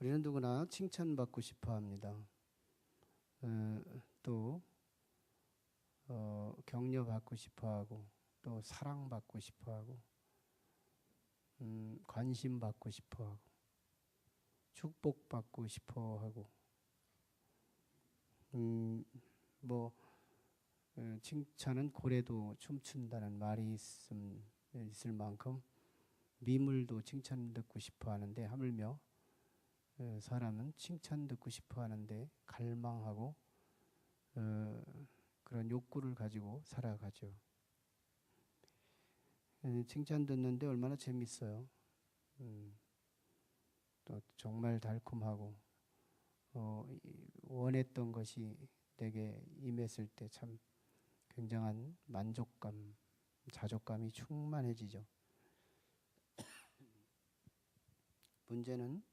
우리는 누구나 칭찬받고 싶어 합니다. 또 격려받고 싶어 하고, 또 사랑받고 싶어 하고, 관심받고 싶어 하고, 축복받고 싶어 하고, 칭찬은 고래도 춤춘다는 말이 있을 만큼 미물도 칭찬 듣고 싶어 하는데, 하물며 사람은 칭찬 듣고 싶어 하는데 갈망하고 그런 욕구를 가지고 살아가죠. 칭찬 듣는데 얼마나 재밌어요. 또 정말 달콤하고 원했던 것이 내게 임했을 때 참 굉장한 만족감, 자족감이 충만해지죠. 문제는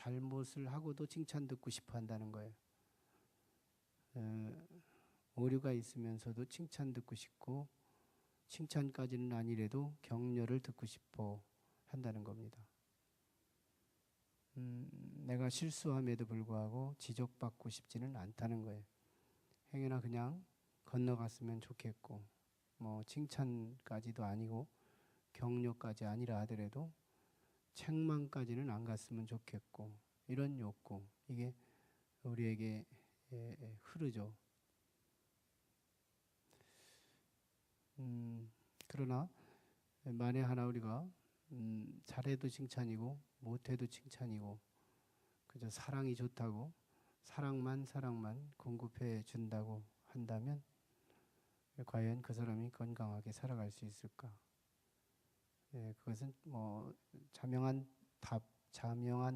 잘못을 하고도 칭찬 듣고 싶어 한다는 거예요. 오류가 있으면서도 칭찬 듣고 싶고, 칭찬까지는 아니래도 격려를 듣고 싶어 한다는 겁니다. 내가 실수함에도 불구하고 지적받고 싶지는 않다는 거예요. 행여나 그냥 건너갔으면 좋겠고, 칭찬까지도 아니고 격려까지 아니라 하더라도 책망까지는 안 갔으면 좋겠고, 이런 욕구, 이게 우리에게 흐르죠. 그러나 만에 하나 우리가 잘해도 칭찬이고 못해도 칭찬이고 그저 사랑이 좋다고 사랑만 공급해 준다고 한다면 과연 그 사람이 건강하게 살아갈 수 있을까? 그것은 자명한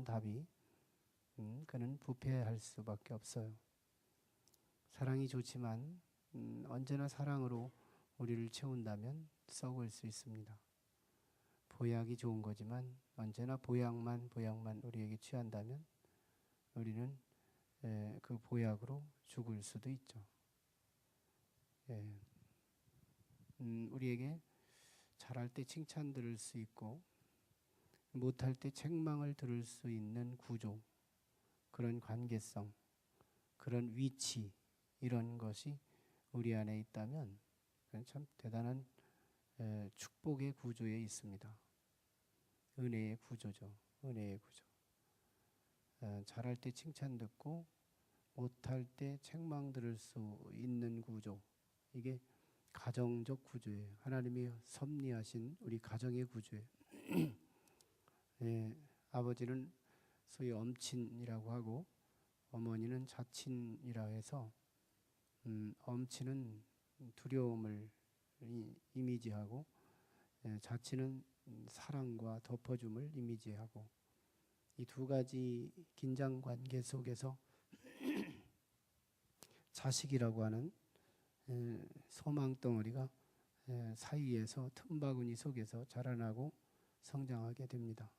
답이 그는 부패할 수밖에 없어요. 사랑이 좋지만 언제나 사랑으로 우리를 채운다면 썩을 수 있습니다. 보약이 좋은 거지만 언제나 보약만 우리에게 취한다면 우리는 그 보약으로 죽을 수도 있죠. 우리에게 잘할 때 칭찬 들을 수 있고 못할 때 책망을 들을 수 있는 구조, 그런 관계성, 그런 위치, 이런 것이 우리 안에 있다면 그건 참 대단한 축복의 구조에 있습니다. 은혜의 구조죠. 은혜의 구조. 잘할 때 칭찬 듣고 못할 때 책망 들을 수 있는 구조, 이게 가정적 구조예요. 하나님이 섭리하신 우리 가정의 구조예요. 아버지는 소위 엄친이라고 하고 어머니는 자친이라 해서 엄친은 두려움을 이미지하고 자친은 사랑과 덮어줌을 이미지하고, 이 두 가지 긴장 관계 속에서 자식이라고 하는 소망덩어리가 사이에서 틈바구니 속에서 자라나고 성장하게 됩니다.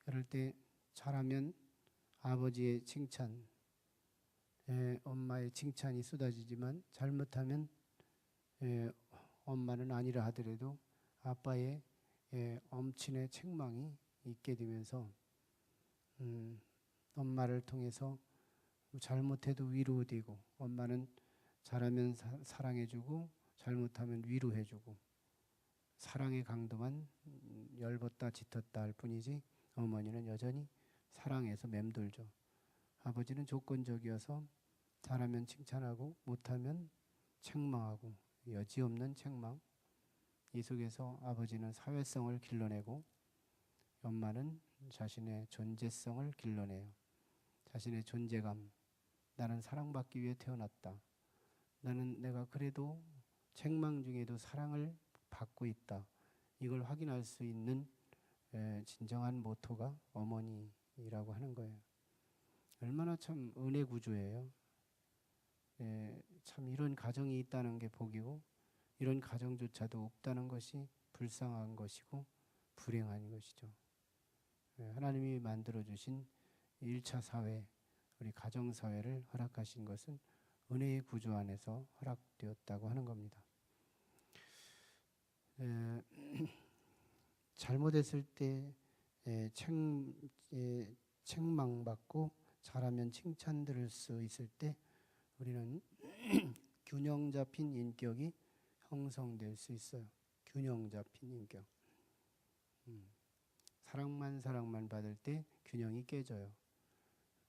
그럴 때 잘하면 아버지의 칭찬, 엄마의 칭찬이 쏟아지지만 잘못하면 엄마는 아니라 하더라도 아빠의 엄친의 책망이 있게 되면서 엄마를 통해서 잘못해도 위로되고, 엄마는 잘하면 사랑해주고 잘못하면 위로해주고, 사랑의 강도만 열벗다 짙었다 할 뿐이지 어머니는 여전히 사랑해서 맴돌죠. 아버지는 조건적이어서 잘하면 칭찬하고 못하면 책망하고, 여지없는 책망. 이 속에서 아버지는 사회성을 길러내고 엄마는 자신의 존재성을 길러내요. 자신의 존재감, 나는 사랑받기 위해 태어났다, 나는 내가 그래도 책망 중에도 사랑을 받고 있다, 이걸 확인할 수 있는 진정한 모토가 어머니라고 하는 거예요. 얼마나 참 은혜 구조예요. 참 이런 가정이 있다는 게 복이고, 이런 가정조차도 없다는 것이 불쌍한 것이고 불행한 것이죠. 하나님이 만들어주신 1차 사회, 우리 가정사회를 허락하신 것은 은혜의 구조 안에서 허락되었다고 하는 겁니다. 잘못했을 때 책망받고 잘하면 칭찬 들을 수 있을 때 우리는 균형 잡힌 인격이 형성될 수 있어요. 균형 잡힌 인격. 사랑만 받을 때 균형이 깨져요.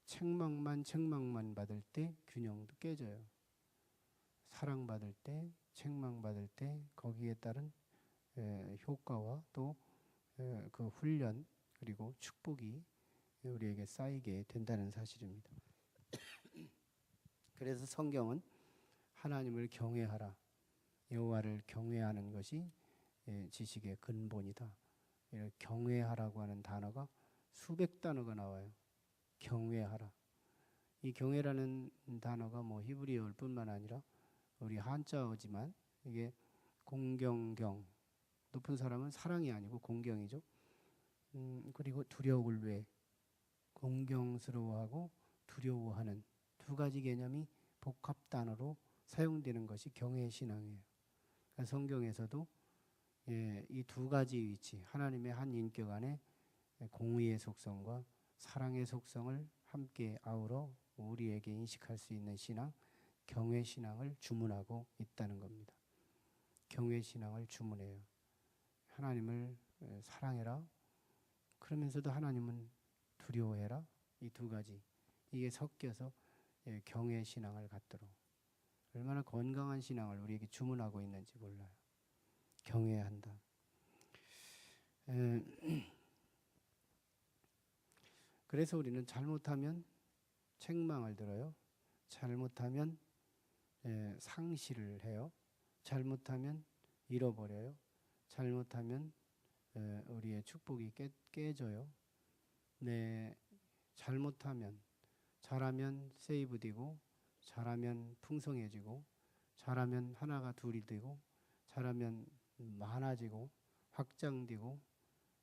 책망만 받을 때 균형도 깨져요. 사랑받을 때, 책망받을 때 거기에 따른 효과와 또 그 훈련 그리고 축복이 우리에게 쌓이게 된다는 사실입니다. 그래서 성경은 하나님을 경외하라, 여호와를 경외하는 것이 지식의 근본이다. 경외하라고 하는 단어가 수백 단어가 나와요. 경외하라. 이 경외라는 단어가 뭐 히브리어일 뿐만 아니라 우리 한자어지만 이게 공경경, 높은 사람은 사랑이 아니고 공경이죠. 그리고 두려울 외, 공경스러워하고 두려워하는 두 가지 개념이 복합 단어로 사용되는 것이 경외의 신앙이에요. 그러니까 성경에서도 이 두 가지 위치, 하나님의 한 인격 안에 공의의 속성과 사랑의 속성을 함께 아우러 우리에게 인식할 수 있는 신앙, 경외 신앙을 주문하고 있다는 겁니다. 경외 신앙을 주문해요. 하나님을 사랑해라. 그러면서도 하나님은 두려워해라. 이 두 가지 이게 섞여서 경외 신앙을 갖도록 얼마나 건강한 신앙을 우리에게 주문하고 있는지 몰라요. 경외해야 한다. 그래서 우리는 잘못하면 책망을 들어요. 잘못하면 상실을 해요. 잘못하면 잃어버려요. 잘못하면 우리의 축복이 깨져요. 잘못하면, 잘하면 세이브되고, 잘하면 풍성해지고, 잘하면 하나가 둘이 되고, 잘하면 많아지고 확장되고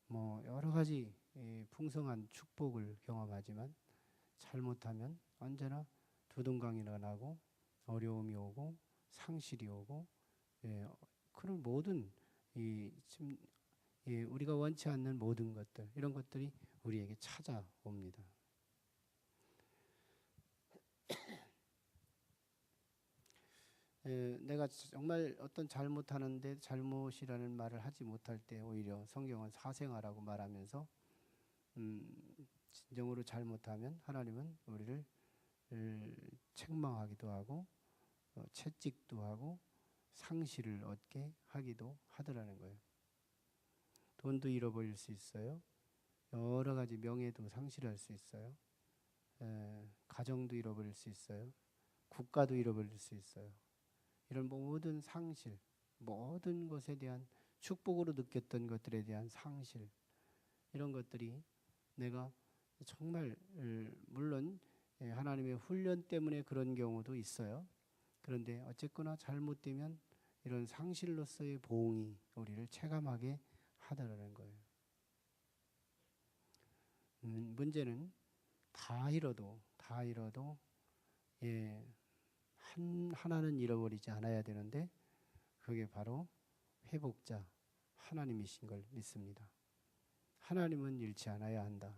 뭐 여러 가지 풍성한 축복을 경험하지만 잘못하면 언제나 두둥강이 일어나고 어려움이 오고 상실이 오고 그런 모든 우리가 원치 않는 모든 것들, 이런 것들이 우리에게 찾아옵니다. 내가 정말 어떤 잘못하는데 잘못이라는 말을 하지 못할 때 오히려 성경은 사생아라고 말하면서 진정으로 잘못하면 하나님은 우리를 책망하기도 하고 채찍도 하고 상실을 얻게 하기도 하더라는 거예요. 돈도 잃어버릴 수 있어요. 여러 가지 명예도 상실할 수 있어요. 가정도 잃어버릴 수 있어요. 국가도 잃어버릴 수 있어요. 이런 모든 상실, 모든 것에 대한 축복으로 느꼈던 것들에 대한 상실, 이런 것들이 내가 정말 물론 하나님의 훈련 때문에 그런 경우도 있어요. 그런데 어쨌거나 잘못되면 이런 상실로서의 보응이 우리를 체감하게 하더라는 거예요. 문제는 다 잃어도 하나는 잃어버리지 않아야 되는데 그게 바로 회복자 하나님이신 걸 믿습니다. 하나님은 잃지 않아야 한다.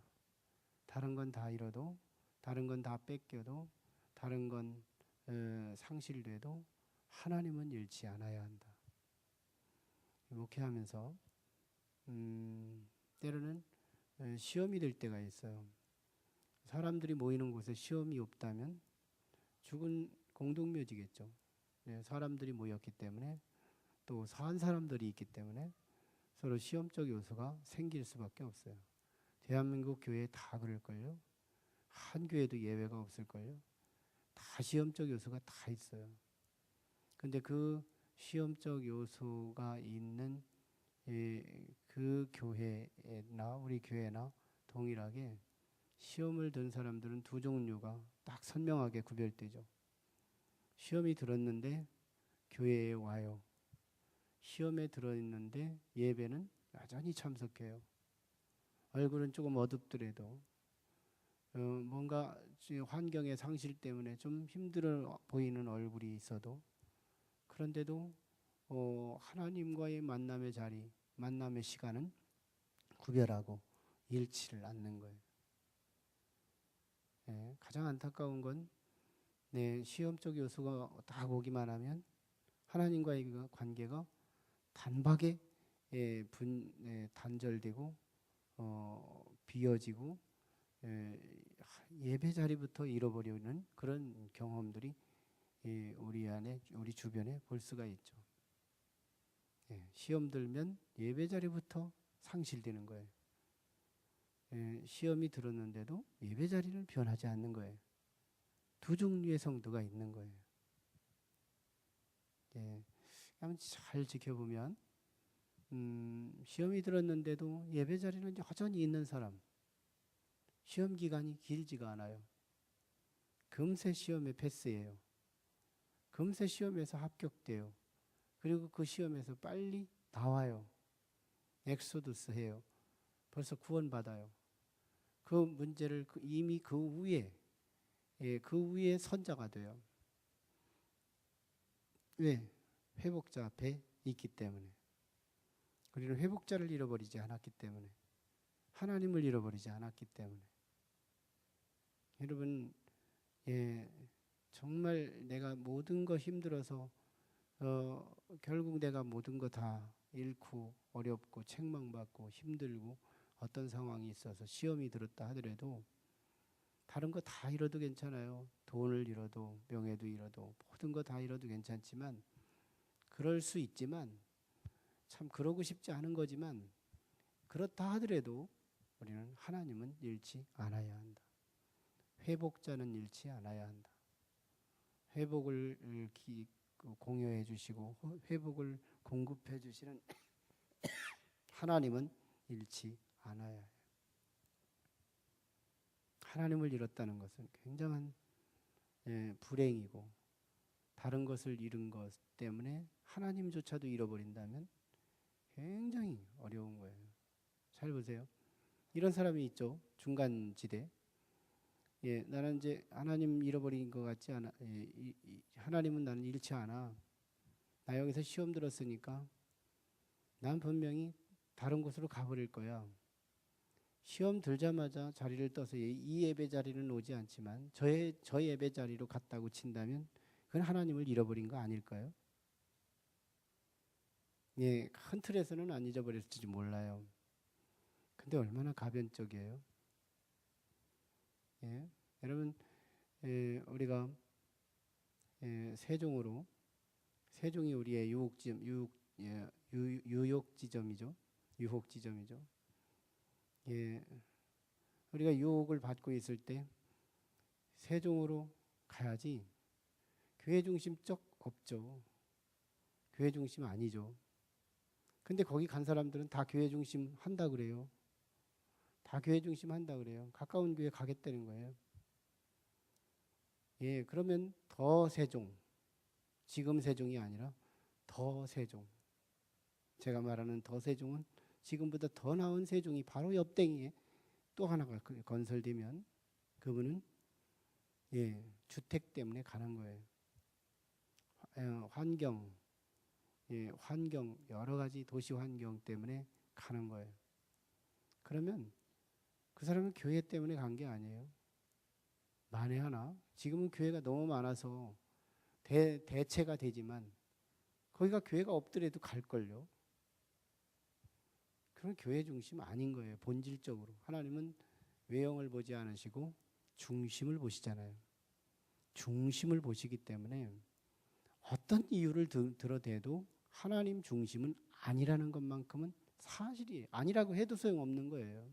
다른 건 다 잃어도, 다른 건 다 뺏겨도, 다른 건 상실돼도 하나님은 잃지 않아야 한다. 목회하면서 때로는 시험이 될 때가 있어요. 사람들이 모이는 곳에 시험이 없다면 죽은 공동묘지겠죠. 사람들이 모였기 때문에 또 산 사람들이 있기 때문에 서로 시험적 요소가 생길 수밖에 없어요. 대한민국 교회 다 그럴걸요. 한 교회도 예외가 없을걸요. 다 시험적 요소가 다 있어요. 근데 그 시험적 요소가 있는 그 교회나 우리 교회나 동일하게 시험을 든 사람들은 두 종류가 딱 선명하게 구별되죠. 시험이 들었는데 교회에 와요. 시험에 들어있는데 예배는 여전히 참석해요. 얼굴은 조금 어둡더라도 뭔가 환경의 상실 때문에 좀 힘들어 보이는 얼굴이 있어도 그런데도 하나님과의 만남의 자리, 만남의 시간은 구별하고 잃지를 않는 거예요. 예, 가장 안타까운 건 시험적 요소가 다 오기만 하면 하나님과의 그 관계가 단박에 단절되고 비어지고 예배 자리부터 잃어버리는 그런 경험들이 우리 주변에 볼 수가 있죠. 시험 들면 예배 자리부터 상실되는 거예요. 시험이 들었는데도 예배 자리는 변하지 않는 거예요. 두 종류의 성도가 있는 거예요. 한번 잘 지켜보면 시험이 들었는데도 예배 자리는 여전히 있는 사람, 시험 기간이 길지가 않아요. 금세 시험에 패스해요. 금세 시험에서 합격돼요. 그리고 그 시험에서 빨리 나와요. 엑소두스 해요. 벌써 구원받아요. 그 문제를 이미 그 위에 선자가 돼요. 왜? 회복자 앞에 있기 때문에. 우리는 회복자를 잃어버리지 않았기 때문에. 하나님을 잃어버리지 않았기 때문에. 여러분, 정말 내가 모든 거 힘들어서 결국 내가 모든 거 다 잃고 어렵고 책망받고 힘들고 어떤 상황이 있어서 시험이 들었다 하더라도 다른 거 다 잃어도 괜찮아요. 돈을 잃어도 명예도 잃어도 모든 거 다 잃어도 괜찮지만 그럴 수 있지만 참 그러고 싶지 않은 거지만 그렇다 하더라도 우리는 하나님은 잃지 않아야 한다. 회복자는 잃지 않아야 한다. 회복을 공유해 주시고 회복을 공급해 주시는 하나님은 잃지 않아야 해요. 하나님을 잃었다는 것은 굉장한 불행이고 다른 것을 잃은 것 때문에 하나님조차도 잃어버린다면 굉장히 어려운 거예요. 잘 보세요. 이런 사람이 있죠. 중간지대. 나는 이제 하나님 잃어버린 것 같지 않아. 하나님은 나는 잃지 않아. 나 여기서 시험 들었으니까 난 분명히 다른 곳으로 가버릴 거야. 시험 들자마자 자리를 떠서 이 예배 자리는 오지 않지만 저 예배 자리로 갔다고 친다면 그건 하나님을 잃어버린 거 아닐까요? 큰 틀에서는 안 잊어버렸을지 몰라요. 근데 얼마나 가변적이에요. 여러분, 우리가 세종이 우리의 유혹지점이죠. 유혹지점이죠. 우리가 유혹을 받고 있을 때 세종으로 가야지. 교회 중심적 없죠. 교회 중심 아니죠. 근데 거기 간 사람들은 다 교회 중심 한다 그래요. 다 교회 중심 한다 그래요. 가까운 교회 가겠다는 거예요. 그러면 더 세종, 지금 세종이 아니라 더 세종. 제가 말하는 더 세종은 지금보다 더 나은 세종이 바로 옆땡이에 또 하나가 건설되면 그분은 주택 때문에 가는 거예요. 환경 여러 가지 도시 환경 때문에 가는 거예요. 그러면 그 사람은 교회 때문에 간 게 아니에요. 만에 하나 지금은 교회가 너무 많아서 대체가 되지만 거기가 교회가 없더라도 갈걸요. 그런 교회 중심 아닌 거예요. 본질적으로. 하나님은 외형을 보지 않으시고 중심을 보시잖아요. 중심을 보시기 때문에 어떤 이유를 들어대도 하나님 중심은 아니라는 것만큼은 사실이에요. 아니라고 해도 소용없는 거예요.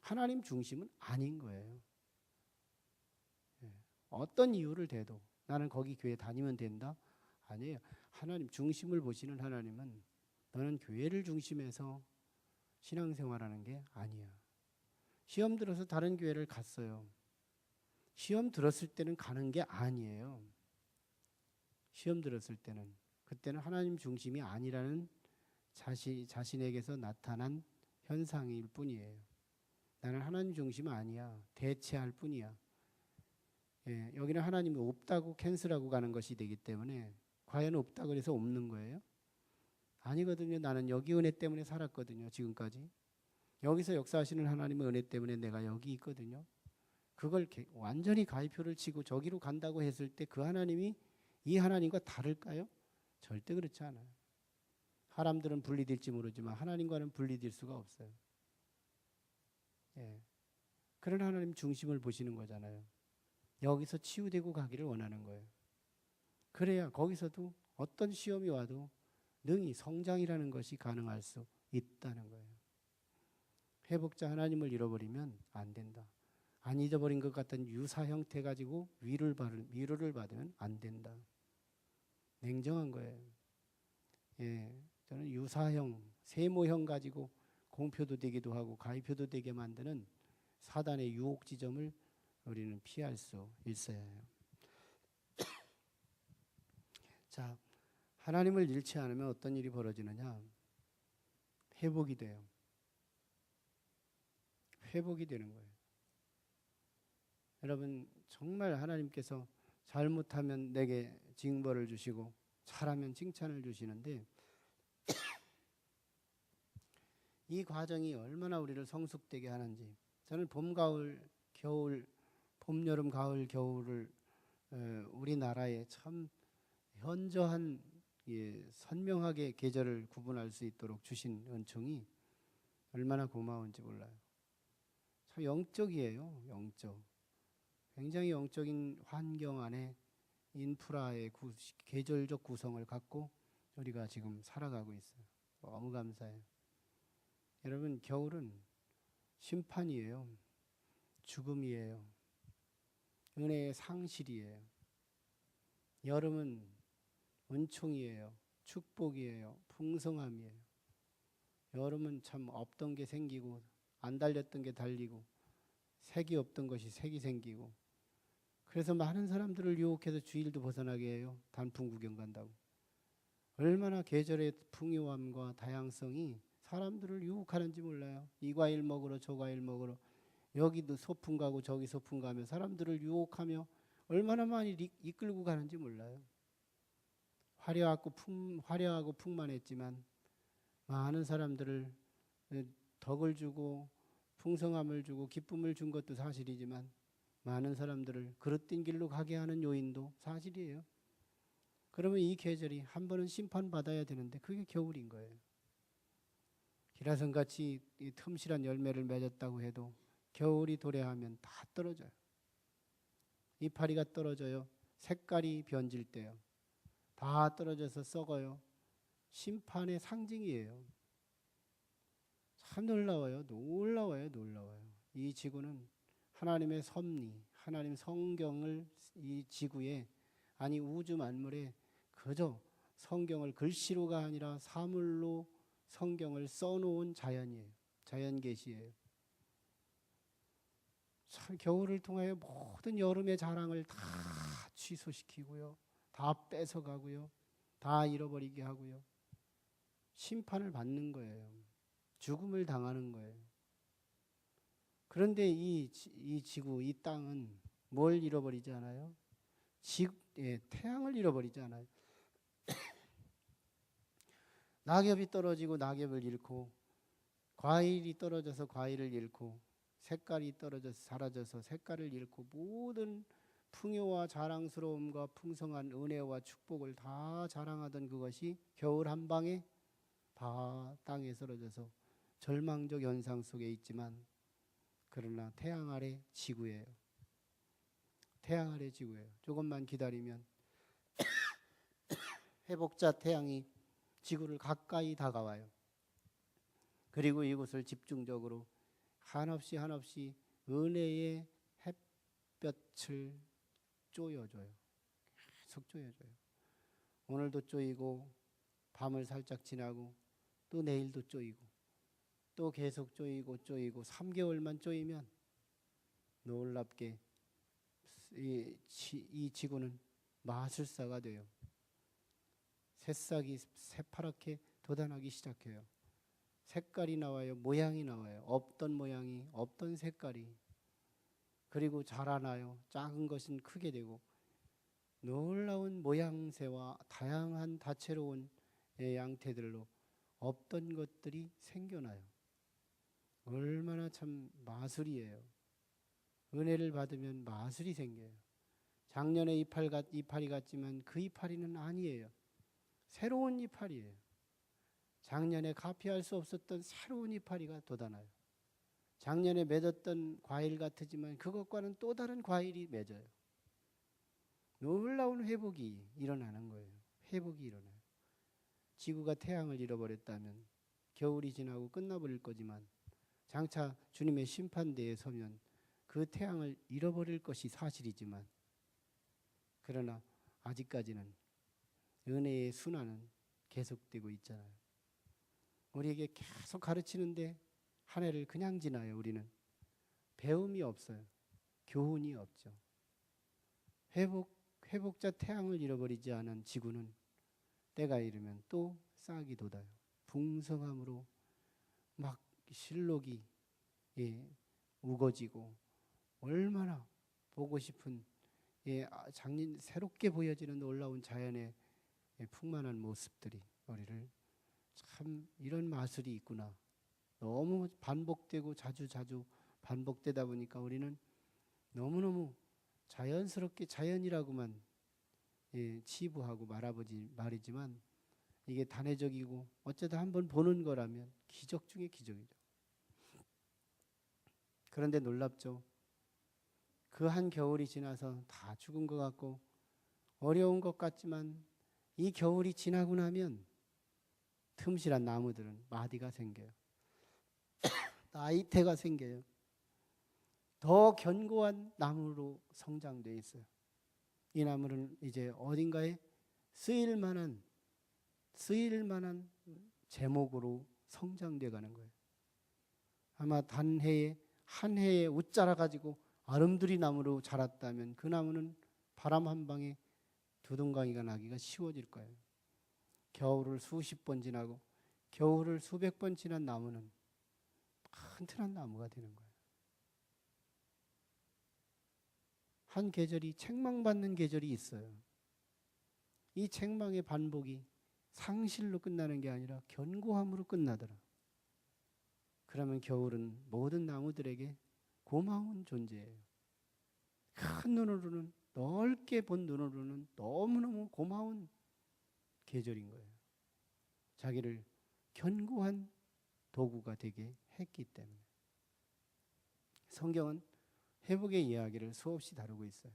하나님 중심은 아닌 거예요. 어떤 이유를 대도 나는 거기 교회 다니면 된다? 아니에요. 하나님 중심을 보시는 하나님은 너는 교회를 중심해서 신앙생활하는 게 아니야. 시험 들어서 다른 교회를 갔어요. 시험 들었을 때는 가는 게 아니에요. 시험 들었을 때는 그때는 하나님 중심이 아니라는 자신에게서 나타난 현상일 뿐이에요. 나는 하나님 중심 아니야. 대체할 뿐이야. 여기는 하나님이 없다고 캔슬하고 가는 것이 되기 때문에 과연 없다고 해서 없는 거예요? 아니거든요. 나는 여기 은혜 때문에 살았거든요. 지금까지. 여기서 역사하시는 하나님의 은혜 때문에 내가 여기 있거든요. 그걸 완전히 가위표를 치고 저기로 간다고 했을 때 그 하나님이 이 하나님과 다를까요? 절대 그렇지 않아요. 사람들은 분리될지 모르지만 하나님과는 분리될 수가 없어요. 예. 그런 하나님 중심을 보시는 거잖아요. 여기서 치유되고 가기를 원하는 거예요. 그래야 거기서도 어떤 시험이 와도 능히 성장이라는 것이 가능할 수 있다는 거예요. 회복자 하나님을 잃어버리면 안 된다. 안 잊어버린 것 같은 유사 형태 가지고 위로를 받으면 안 된다. 냉정한 거예요. 예, 저는 유사형, 세모형 가지고 공표도 되기도 하고 가위표도 되게 만드는 사단의 유혹 지점을 우리는 피할 수 있어야 해요. 자, 하나님을 잃지 않으면 어떤 일이 벌어지느냐? 회복이 돼요. 회복이 되는 거예요. 여러분, 정말 하나님께서 잘못하면 내게 징벌을 주시고 잘하면 칭찬을 주시는데 이 과정이 얼마나 우리를 성숙되게 하는지. 저는 봄, 가을, 겨울, 봄, 여름, 가을, 겨울을 우리나라에 참 현저한 선명하게 계절을 구분할 수 있도록 주신 은총이 얼마나 고마운지 몰라요. 참 영적이에요. 영적. 굉장히 영적인 환경 안에 인프라의 계절적 구성을 갖고 우리가 지금 살아가고 있어요. 너무 감사해요. 여러분, 겨울은 심판이에요. 죽음이에요. 은혜의 상실이에요. 여름은 은총이에요. 축복이에요. 풍성함이에요. 여름은 참 없던 게 생기고 안 달렸던 게 달리고 색이 없던 것이 색이 생기고 그래서 많은 사람들을 유혹해서 주일도 벗어나게 해요. 단풍 구경 간다고. 얼마나 계절의 풍요함과 다양성이 사람들을 유혹하는지 몰라요. 이 과일 먹으러 저 과일 먹으러 여기도 소풍 가고 저기 소풍 가며 사람들을 유혹하며 얼마나 많이 이끌고 가는지 몰라요. 화려하고 풍만했지만 많은 사람들을 덕을 주고 풍성함을 주고 기쁨을 준 것도 사실이지만 많은 사람들을 그릇된 길로 가게 하는 요인도 사실이에요. 그러면 이 계절이 한 번은 심판받아야 되는데 그게 겨울인 거예요. 기라성같이 이 틈실한 열매를 맺었다고 해도 겨울이 도래하면 다 떨어져요. 이파리가 떨어져요. 색깔이 변질 때요. 다 떨어져서 썩어요. 심판의 상징이에요. 참 놀라워요. 놀라워요. 이 지구는 하나님의 섭리, 하나님 성경을 이 지구에 아니 우주 만물에 그저 성경을 글씨로가 아니라 사물로 성경을 써놓은 자연이에요. 자연 계시예요. 참 겨울을 통하여 모든 여름의 자랑을 다 취소시키고요. 다 뺏어가고요. 다 잃어버리게 하고요. 심판을 받는 거예요. 죽음을 당하는 거예요. 그런데 이 지구, 이 땅은 뭘 잃어버리지 않아요? 태양을 잃어버리지 않아요. 낙엽이 떨어지고 낙엽을 잃고 과일이 떨어져서 과일을 잃고 색깔이 떨어져서 사라져서 색깔을 잃고 모든 풍요와 자랑스러움과 풍성한 은혜와 축복을 다 자랑하던 그것이 겨울 한 방에 다 땅에 쓰러져서 절망적 현상 속에 있지만 그러나 태양 아래 지구예요. 태양 아래 지구예요. 조금만 기다리면 회복자 태양이 지구를 가까이 다가와요. 그리고 이곳을 집중적으로 한없이 은혜의 햇볕을 쪼여줘요. 계속 쪼여줘요. 오늘도 쪼이고 밤을 살짝 지나고 또 내일도 쪼이고 또 계속 쪼이고 3개월만 쪼이면 놀랍게 이 지구는 마술사가 돼요. 새싹이 새파랗게 돋아나기 시작해요. 색깔이 나와요. 모양이 나와요. 없던 모양이 없던 색깔이 그리고 자라나요. 작은 것은 크게 되고 놀라운 모양새와 다양한 다채로운 양태들로 없던 것들이 생겨나요. 얼마나 참 마술이에요. 은혜를 받으면 마술이 생겨요. 작년에 이파리 같지만 그 이파리는 아니에요. 새로운 이파리예요. 작년에 가피할 수 없었던 새로운 이파리가 돋아나요. 작년에 맺었던 과일 같지만 그것과는 또 다른 과일이 맺어요. 놀라운 회복이 일어나는 거예요. 회복이 일어나요. 지구가 태양을 잃어버렸다면 겨울이 지나고 끝나버릴 거지만 장차 주님의 심판대에 서면 그 태양을 잃어버릴 것이 사실이지만 그러나 아직까지는 은혜의 순환은 계속되고 있잖아요. 우리에게 계속 가르치는데 한 해를 그냥 지나요. 우리는 배움이 없어요. 교훈이 없죠. 회복자 태양을 잃어버리지 않은 지구는 때가 이르면 또 싹이 돋아요. 풍성함으로 막 실록이 우거지고 얼마나 보고 싶은 새롭게 보여지는 놀라운 자연의 풍만한 모습들이 우리를 참 이런 마술이 있구나. 너무 반복되고 자주 반복되다 보니까 우리는 너무너무 자연스럽게 자연이라고만 치부하고 말이지만 이게 단회적이고 어쩌다 한번 보는 거라면 기적 중에 기적이죠. 그런데 놀랍죠. 그 한 겨울이 지나서 다 죽은 것 같고 어려운 것 같지만 이 겨울이 지나고 나면 틈실한 나무들은 마디가 생겨요. 나이테가 생겨요. 더 견고한 나무로 성장되어 있어요. 이 나무는 이제 어딘가에 쓰일 만한 제목으로 성장되어 가는 거예요. 아마 한 해에 웃자라 가지고 아름드리 나무로 자랐다면 그 나무는 바람 한 방에 두둥강이가 나기가 쉬워질 거예요. 겨울을 수십 번 지나고 겨울을 수백 번 지난 나무는 튼튼한 나무가 되는 거예요. 한 계절이 책망받는 계절이 있어요. 이 책망의 반복이 상실로 끝나는 게 아니라 견고함으로 끝나더라. 그러면 겨울은 모든 나무들에게 고마운 존재예요. 큰 눈으로는, 넓게 본 눈으로는 너무너무 고마운 계절인 거예요. 자기를 견고한 도구가 되게 했기 때문에. 성경은 회복의 이야기를 수없이 다루고 있어요.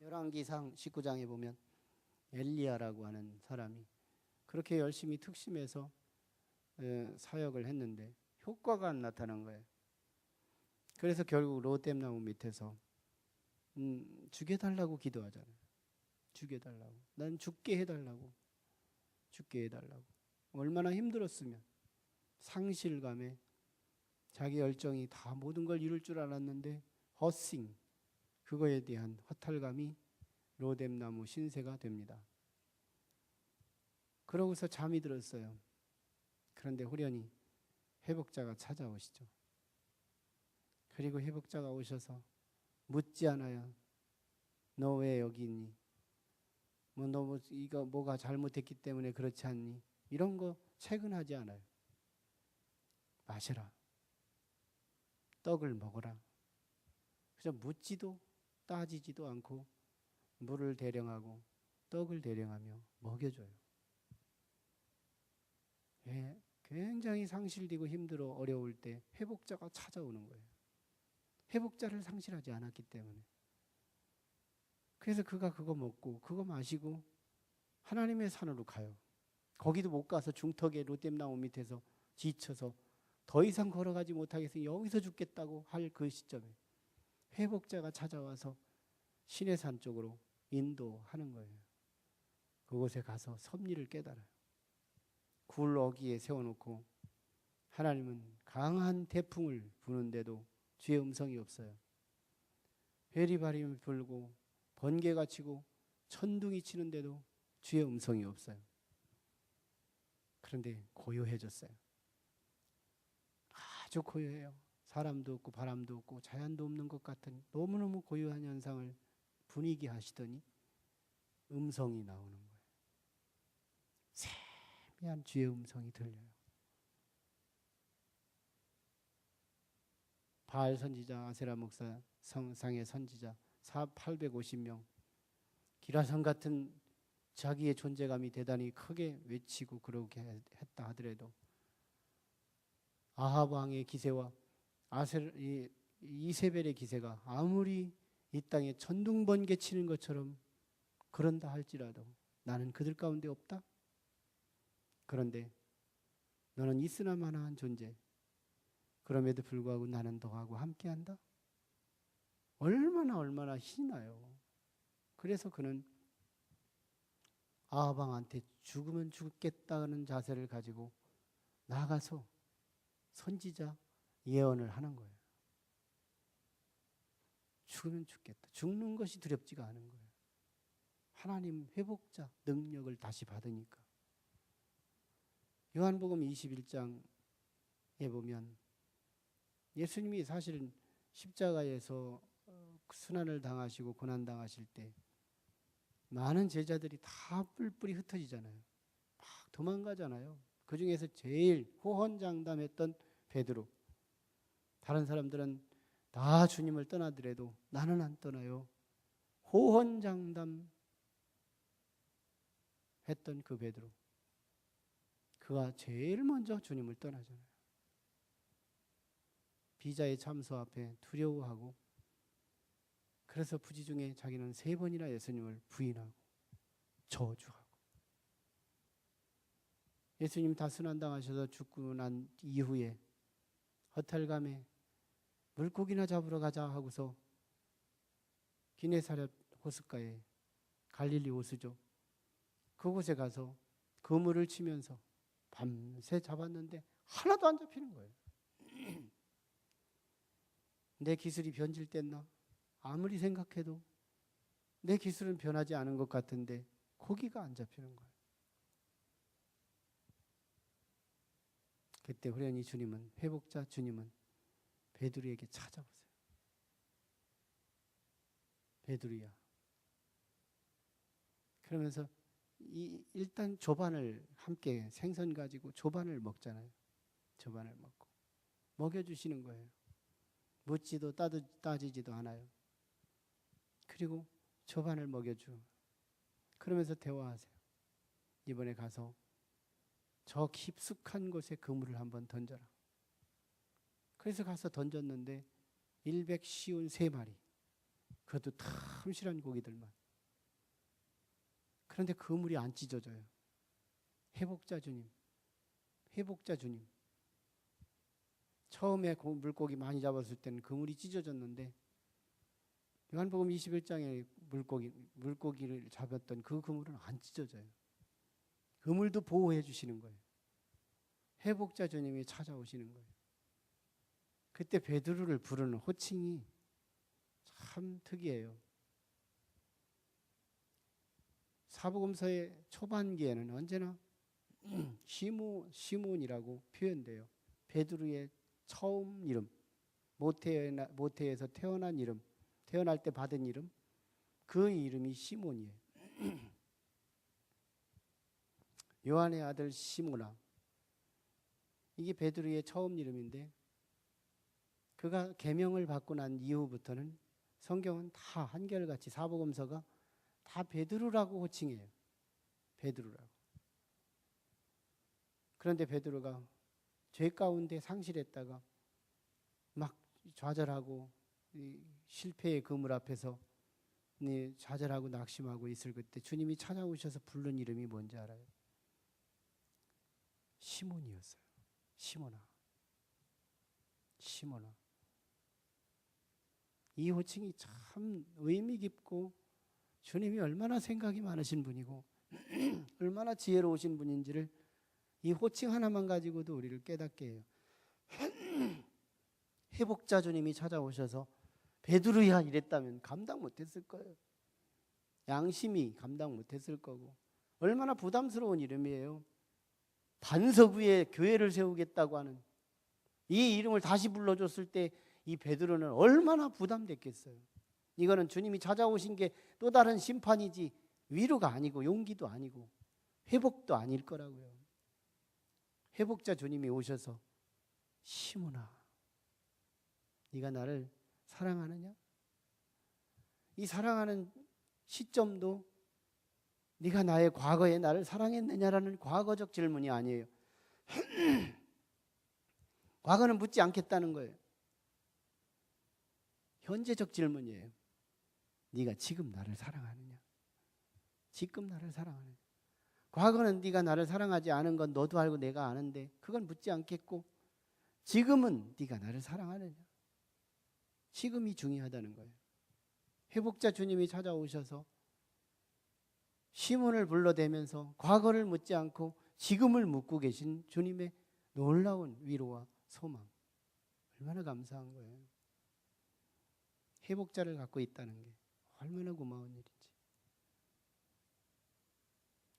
열왕기상 19장에 보면 엘리야라고 하는 사람이 그렇게 열심히 특심해서 사역을 했는데 효과가 안 나타난 거예요. 그래서 결국 로뎀나무 밑에서 죽여달라고 기도하잖아요. 죽여달라고. 난 죽게 해달라고. 얼마나 힘들었으면 상실감에 자기 열정이 다 모든 걸 이룰 줄 알았는데 그거에 대한 허탈감이 로뎀나무 신세가 됩니다. 그러고서 잠이 들었어요. 그런데 후련히 회복자가 찾아오시죠. 그리고 회복자가 오셔서 묻지 않아요. 너 왜 여기 있니? 너 이거 뭐가 잘못했기 때문에 그렇지 않니? 이런 거 체근하지 않아요. 마셔라. 떡을 먹어라. 그래서 묻지도 따지지도 않고 물을 대령하고 떡을 대령하며 먹여줘요. 굉장히 상실되고 힘들어 어려울 때 회복자가 찾아오는 거예요. 회복자를 상실하지 않았기 때문에. 그래서 그가 그거 먹고 그거 마시고 하나님의 산으로 가요. 거기도 못 가서 중턱에 로뎀나무 밑에서 지쳐서 더 이상 걸어가지 못하겠으니 여기서 죽겠다고 할 그 시점에 회복자가 찾아와서 신의 산 쪽으로 인도하는 거예요. 그곳에 가서 섭리를 깨달아요. 굴 어귀에 세워놓고 하나님은 강한 태풍을 부는데도 주의 음성이 없어요. 회리바람이 불고 번개가 치고 천둥이 치는데도 주의 음성이 없어요. 그런데 고요해졌어요. 아주 고요해요. 사람도 없고 바람도 없고 자연도 없는 것 같은 너무너무 고요한 현상을 분위기 하시더니 음성이 나오는 거예요. 세미한 주의 음성이 들려요. 바알 선지자, 아세라 목사, 성상의 선지자 850명, 기라성 같은 자기의 존재감이 대단히 크게 외치고 그렇게 했다 하더라도 아합 왕의 기세와 이세벨의 기세가 아무리 이 땅에 천둥번개 치는 것처럼 그런다 할지라도 나는 그들 가운데 없다. 그런데 너는 있으나마나한 존재. 그럼에도 불구하고 나는 너하고 함께한다. 얼마나 신이 나요. 그래서 그는 아합 왕한테 죽으면 죽겠다는 자세를 가지고 나가서 선지자 예언을 하는 거예요. 죽으면 죽겠다. 죽는 것이 두렵지가 않은 거예요. 하나님 회복자 능력을 다시 받으니까. 요한복음 21장에 보면 예수님이 사실은 십자가에서 순환을 당하시고 고난당하실 때 많은 제자들이 다 뿔뿔이 흩어지잖아요. 막 도망가잖아요. 그 중에서 제일 호언장담했던 베드로. 다른 사람들은 다 주님을 떠나더라도 나는 안 떠나요. 호언장담 했던 그 베드로. 그가 제일 먼저 주님을 떠나잖아요. 비자의 참소 앞에 두려워하고 그래서 부지중에 자기는 3번이나 예수님을 부인하고 저주하고 예수님 다 순환당하셔서 죽고 난 이후에 허탈감에 물고기나 잡으러 가자 하고서 기네사렛 호숫가에 갈릴리 호수죠. 그곳에 가서 그물을 치면서 밤새 잡았는데 하나도 안 잡히는 거예요. 내 기술이 변질됐나? 아무리 생각해도 내 기술은 변하지 않은 것 같은데 고기가 안 잡히는 거예요. 그때 후련히 주님은, 회복자 주님은 베드로에게 찾아오세요. 베드로야. 그러면서 일단 조반을 함께 생선 가지고 조반을 먹잖아요. 조반을 먹고 먹여주시는 거예요. 묻지도 따지지도 않아요. 그리고 조반을 먹여주. 그러면서 대화하세요. 이번에 가서 저 깊숙한 곳에 그물을 한번 던져라. 그래서 가서 던졌는데 153마리. 그것도 탐실한 고기들만. 그런데 그물이 안 찢어져요. 회복자 주님. 회복자 주님. 처음에 물고기 많이 잡았을 때는 그물이 찢어졌는데 요한복음 21장에 물고기를 잡았던 그 그물은 안 찢어져요. 그물도 보호해 주시는 거예요. 회복자 주님이 찾아오시는 거예요. 그때 베드로를 부르는 호칭이 참 특이해요. 사복음서의 초반기에는 언제나 시몬이라고 표현돼요. 베드로의 처음 이름, 모태에서 태어난 이름, 태어날 때 받은 이름, 그 이름이 시몬이에요. 요한의 아들 시몬아. 이게 베드로의 처음 이름인데 그가 계명을 받고 난 이후부터는 성경은 다 한결같이 사복음서가 다 베드로라고 호칭해요. 베드로라고. 그런데 베드로가 죄 가운데 상실했다가 막 좌절하고 실패의 그물 앞에서 좌절하고 낙심하고 있을 그때 주님이 찾아오셔서 부른 이름이 뭔지 알아요? 시몬이었어요. 시몬아. 시몬아. 이 호칭이 참 의미 깊고 주님이 얼마나 생각이 많으신 분이고 얼마나 지혜로우신 분인지를 이 호칭 하나만 가지고도 우리를 깨닫게 해요. 회복자 주님이 찾아오셔서 베드로야 이랬다면 감당 못했을 거예요. 양심이 감당 못했을 거고 얼마나 부담스러운 이름이에요. 반석 위에 교회를 세우겠다고 하는 이 이름을 다시 불러줬을 때 이 베드로는 얼마나 부담됐겠어요. 이거는 주님이 찾아오신 게 또 다른 심판이지 위로가 아니고 용기도 아니고 회복도 아닐 거라고요. 회복자 주님이 오셔서 시몬아 네가 나를 사랑하느냐? 이 사랑하는 시점도 네가 나의 과거에 나를 사랑했느냐라는 과거적 질문이 아니에요. 과거는 묻지 않겠다는 거예요. 현재적 질문이에요. 네가 지금 나를 사랑하느냐? 지금 나를 사랑하느냐? 과거는 네가 나를 사랑하지 않은 건 너도 알고 내가 아는데 그건 묻지 않겠고, 지금은 네가 나를 사랑하느냐? 지금이 중요하다는 거예요. 회복자 주님이 찾아오셔서 시몬을 불러대면서 과거를 묻지 않고 지금을 묻고 계신 주님의 놀라운 위로와 소망, 얼마나 감사한 거예요. 회복자를 갖고 있다는 게 얼마나 고마운 일인지.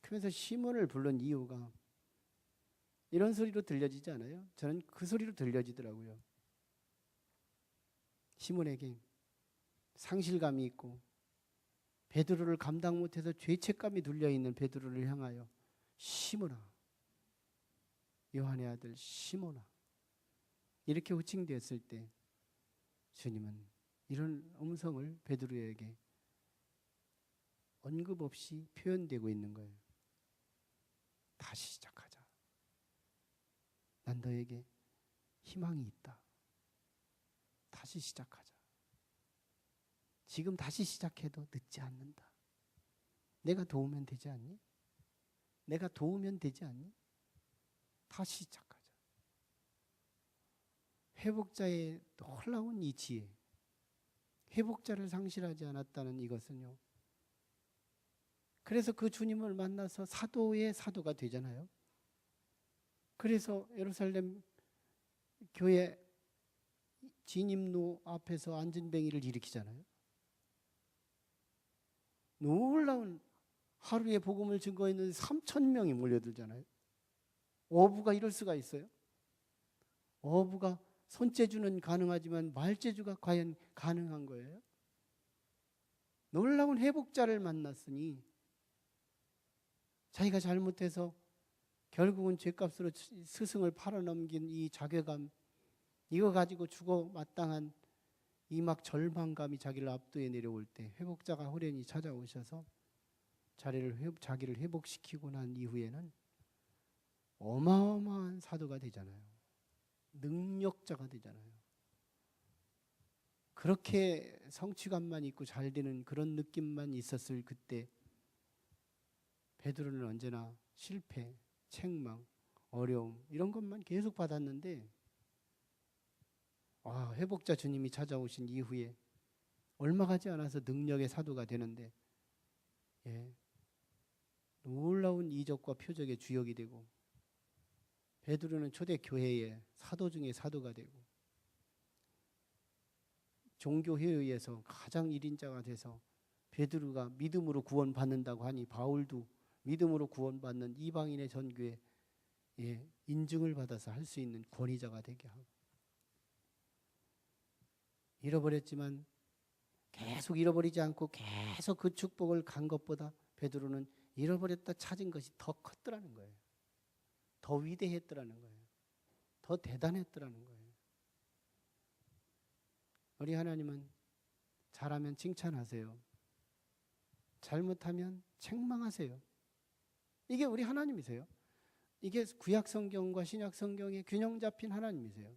그래서 시몬을 부른 이유가 이런 소리로 들려지지 않아요? 저는 그 소리로 들려지더라고요. 시몬에게 상실감이 있고 베드로를 감당 못해서 죄책감이 눌려있는 베드로를 향하여 시몬아, 요한의 아들 시몬아, 이렇게 호칭되었을 때 주님은 이런 음성을 베드로에게 언급 없이 표현되고 있는 거예요. 다시 시작하자. 난 너에게 희망이 있다. 다시 시작하자. 지금 다시 시작해도 늦지 않는다. 내가 도우면 되지 않니? 내가 도우면 되지 않니? 다시 시작하자. 회복자의 놀라운 이 지혜, 회복자를 상실하지 않았다는 이것은요, 그래서 그 주님을 만나서 사도의 사도가 되잖아요. 그래서 예루살렘 교회 진입로 앞에서 안전뱅이를 일으키잖아요. 놀라운 하루에 복음을 증거했는데 3,000명이 몰려들잖아요. 어부가 이럴 수가 있어요? 어부가 손재주는 가능하지만 말재주가 과연 가능한 거예요? 놀라운 회복자를 만났으니 자기가 잘못해서 결국은 죄값으로 스승을 팔아넘긴 이 자괴감, 이거 가지고 죽어 마땅한 이 막 절망감이 자기를 압도해 내려올 때 회복자가 호련히 찾아오셔서 자기를 회복시키고 난 이후에는 어마어마한 사도가 되잖아요. 능력자가 되잖아요. 그렇게 성취감만 있고 잘 되는 그런 느낌만 있었을 그때 베드로는 언제나 실패, 책망, 어려움 이런 것만 계속 받았는데, 회복자 주님이 찾아오신 이후에 얼마 가지 않아서 능력의 사도가 되는데, 놀라운 이적과 표적의 주역이 되고, 베드로는 초대 교회의 사도 중에 사도가 되고, 종교회의에서 가장 1인자가 돼서 베드로가 믿음으로 구원받는다고 하니 바울도 믿음으로 구원받는 이방인의 전교에 인증을 받아서 할 수 있는 권위자가 되게 하고, 잃어버렸지만 계속 잃어버리지 않고 계속 그 축복을 간 것보다 베드로는 잃어버렸다 찾은 것이 더 컸더라는 거예요. 더 위대했더라는 거예요. 더 대단했더라는 거예요. 우리 하나님은 잘하면 칭찬하세요. 잘못하면 책망하세요. 이게 우리 하나님이세요. 이게 구약 성경과 신약 성경의 균형 잡힌 하나님이세요.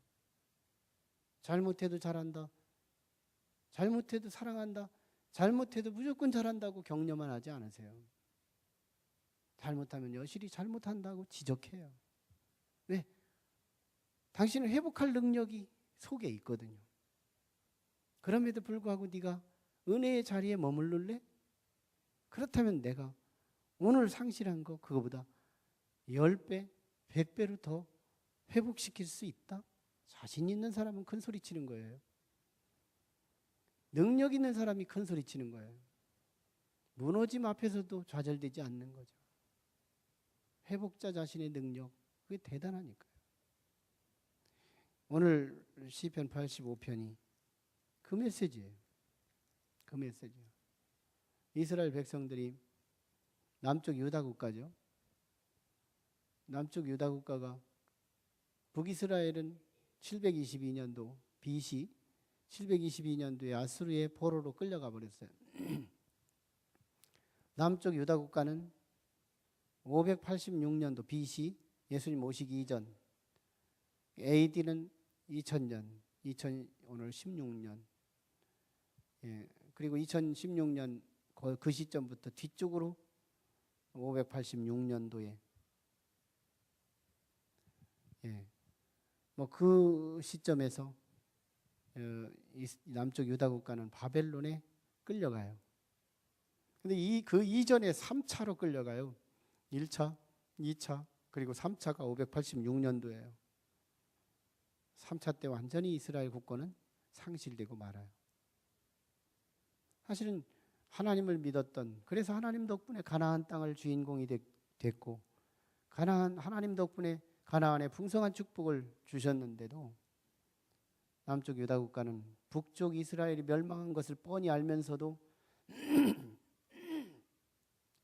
잘못해도 잘한다. 잘못해도 사랑한다. 잘못해도 무조건 잘한다고 격려만 하지 않으세요. 잘못하면 여실히 잘못한다고 지적해요. 왜? 당신은 회복할 능력이 속에 있거든요. 그럼에도 불구하고 네가 은혜의 자리에 머물를래? 그렇다면 내가 오늘 상실한 거 그거보다 10배, 100배로 더 회복시킬 수 있다? 자신 있는 사람은 큰 소리 치는 거예요. 능력 있는 사람이 큰 소리 치는 거예요. 무너짐 앞에서도 좌절되지 않는 거죠. 회복자 자신의 능력, 그게 대단하니까요. 오늘 시편 85편이 그 메시지예요. 그 메시지예요. 이스라엘 백성들이 남쪽 유다 국가죠. 남쪽 유다 국가가 북이스라엘은 722년도 BC 722년도에 아수르의 포로로 끌려가 버렸어요. 남쪽 유다 국가는 586년도 BC, 예수님 오시기 이전, AD는 2000년, 오늘 16년, 그리고 2016년 그 시점부터 뒤쪽으로 586년도에 뭐 그 시점에서 남쪽 유다 국가는 바벨론에 끌려가요. 근데 그 이전에 3차로 끌려가요. 1차, 2차, 그리고 3차가 586년도예요. 3차 때 완전히 이스라엘 국권은 상실되고 말아요. 사실은 하나님을 믿었던, 그래서 하나님 덕분에 가나안 땅을 주인공이 됐고, 하나님 덕분에 가나안에 풍성한 축복을 주셨는데도 남쪽 유다 국가는 북쪽 이스라엘이 멸망한 것을 뻔히 알면서도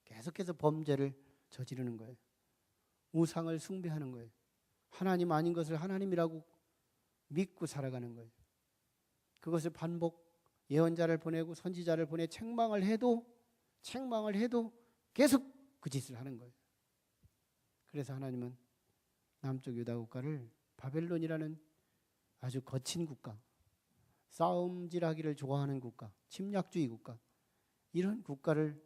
계속해서 범죄를 저지르는 거예요. 우상을 숭배하는 거예요. 하나님 아닌 것을 하나님이라고 믿고 살아가는 거예요. 그것을 예언자를 보내고 선지자를 보내 책망을 해도 계속 그 짓을 하는 거예요. 그래서 하나님은 남쪽 유다 국가를 바벨론이라는 아주 거친 국가, 싸움질하기를 좋아하는 국가, 침략주의 국가, 이런 국가를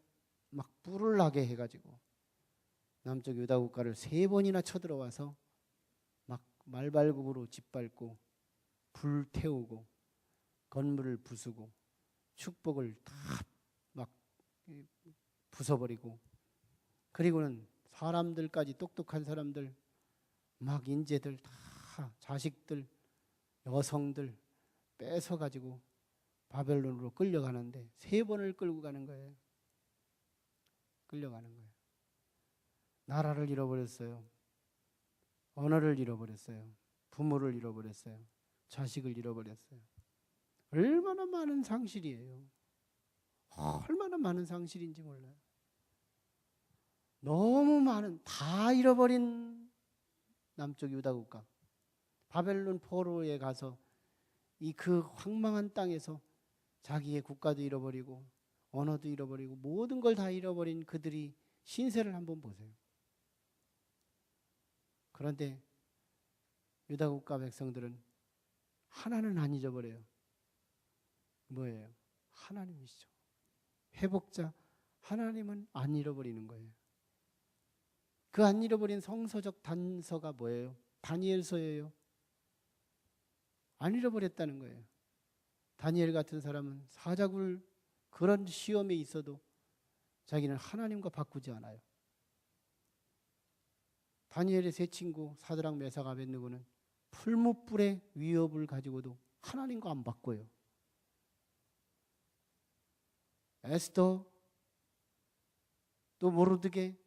막 뿔을 나게 해가지고 남쪽 유다 국가를 3번이나 쳐들어와서 막 말발굽으로 짓밟고 불태우고 건물을 부수고 축복을 다 막 부숴버리고, 그리고는 사람들까지, 똑똑한 사람들, 막 인재들 다, 자식들, 여성들 뺏어가지고 바벨론으로 끌려가는데 3번을 끌고 가는 거예요. 끌려가는 거예요. 나라를 잃어버렸어요. 언어를 잃어버렸어요. 부모를 잃어버렸어요. 자식을 잃어버렸어요. 얼마나 많은 상실이에요. 얼마나 많은 상실인지 몰라요. 너무 많은, 다 잃어버린 남쪽 유다 국가, 바벨론 포로에 가서 그 황망한 땅에서 자기의 국가도 잃어버리고 언어도 잃어버리고 모든 걸 다 잃어버린 그들이 신세를 한번 보세요. 그런데 유다 국가 백성들은 하나는 안 잊어버려요. 뭐예요? 하나님이시죠. 회복자 하나님은 안 잃어버리는 거예요. 그 안 잃어버린 성서적 단서가 뭐예요? 다니엘서예요. 안 잃어버렸다는 거예요. 다니엘 같은 사람은 사자굴 그런 시험에 있어도 자기는 하나님과 바꾸지 않아요. 다니엘의 세 친구 사드락 메삭 아벳느고는 풀무불의 위협을 가지고도 하나님과 안 바꿔요. 에스더, 또 모르드게,